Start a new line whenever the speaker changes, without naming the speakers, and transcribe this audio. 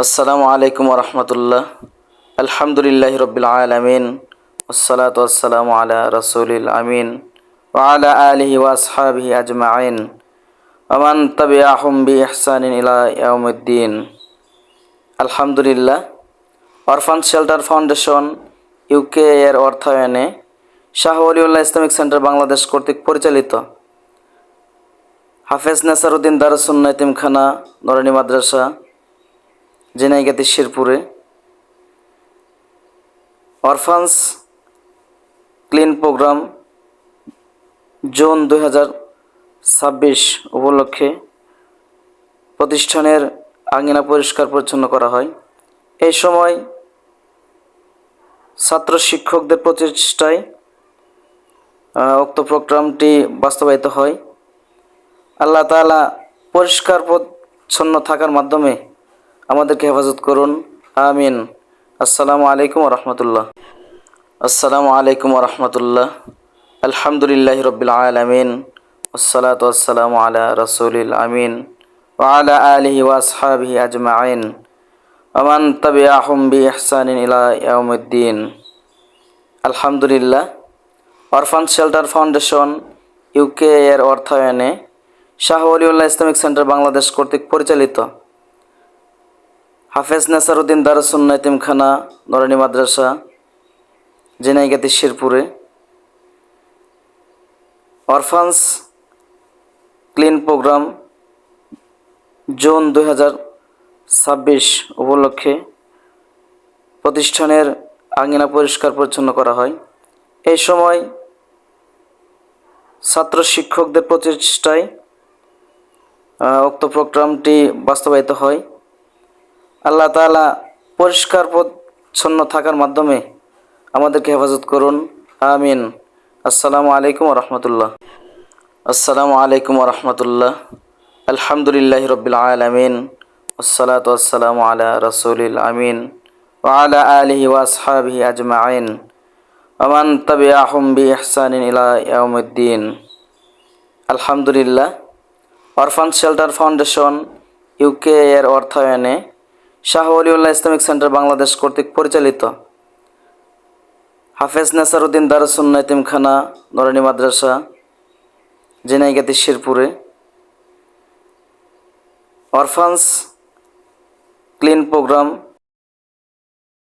আসসালামু আলাইকুম রহমতুল্লাহ। আলহামদুলিল্লাহি রব্বিল আলামিন, ওয়াসসালাতু ওয়াসসালামু আলা রাসূলিল আমিন ওয়া আলা আলিহি ওয়া আসহাবিহি আজমাইন ওয়া মান তাবিআহুম বিইহসানিন ইলা ইয়াউমিদ্দিন। আলহামদুলিল্লাহ, অরফান শেল্টার ফাউন্ডেশন ইউকে এর অর্থায়নে শাহ ওলিউল্লাহ ইসলামিক সেন্টার বাংলাদেশ কর্তৃক পরিচালিত হাফেজ নেসারউদ্দিন দারুস সুন্নাহ এতিমখানা নূরানী মাদ্রাসা ঝিনাইগাতি শেরপুরে অরফান্স ক্লিন প্রোগ্রাম জুন 2026 উপলক্ষে প্রতিষ্ঠানের আঙিনা পরিষ্কার পরিচ্ছন্ন করা হয়। এই সময় ছাত্র শিক্ষকদের প্রচেষ্টায় উক্ত প্রোগ্রামটি বাস্তবায়িত হয়। আল্লাহ তাআলা পরিষ্কার পরিচ্ছন্ন থাকার মাধ্যমে আমাদেরকে হেফাজত করুন, আমিন। আসসালামু আলাইকুম রহমতুল্লাহ। আসসালামু আলাইকুম রহমতুল্লাহ। আলহামদুলিল্লাহি রব্বিল আলামিন, ওয়াসসালাতু ওয়াসসালামু আলা রাসূলিল আমিন ওয়া আলা আলিহি ওয়া আসহাবিহি আজমাইন ওয়া মান তাবিআহুম বিইহসানিন ইলা ইয়াউমিদ্দিন। আলহামদুলিল্লাহ, অরফান শেল্টার ফাউন্ডেশন ইউকে এর অর্থায়নে শাহ ওলিউল্লাহ ইসলামিক সেন্টার বাংলাদেশ কর্তৃক পরিচালিত হাফেজ নেসারউদ্দিন দারুস সুন্নাহ এতিমখানা নূরানী মাদ্রাসা ঝিনাইগাতি শেরপুরে অরফান্স ক্লিন প্রোগ্রাম জুন 2026 উপলক্ষে প্রতিষ্ঠানের আঙিনা পরিষ্কার পরিচ্ছন্ন করা হয়। এই সময় ছাত্র শিক্ষকদের প্রচেষ্টায় উক্ত প্রোগ্রামটি বাস্তবায়িত হয়। আল্লাহ তাআলা পরিষ্কার পরিচ্ছন্ন থাকার মাধ্যমে আমাদেরকে হেফাজত করুন, আমিন। আসসালামু আলাইকুম রহমতুল্লাহ। আসসালামু আলাইকুম রহমতুল্লাহ। আলহামদুলিল্লাহি রব্বিল আলামিন, ওয়াসসালাতু ওয়াসসালামু আলা রাসূলিল আমিন ওয়া আলা আলিহি ওয়া আসহাবিহি আজমাইন ওয়া মান তাবিআহুম বিইহসানিন ইলা ইয়াউমিদ্দিন। আলহামদুলিল্লাহ, অরফান শেল্টার ফাউন্ডেশন ইউকে এর অর্থায়নে শাহ ওলিউল্লাহ ইসলামিক সেন্টার বাংলাদেশ কর্তৃক পরিচালিত হাফেজ নেসারউদ্দিন দারুস সুন্নাহ এতিমখানা নূরানী মাদ্রাসা ঝিনাইগাতি শেরপুরে অরফান্স ক্লিন প্রোগ্রাম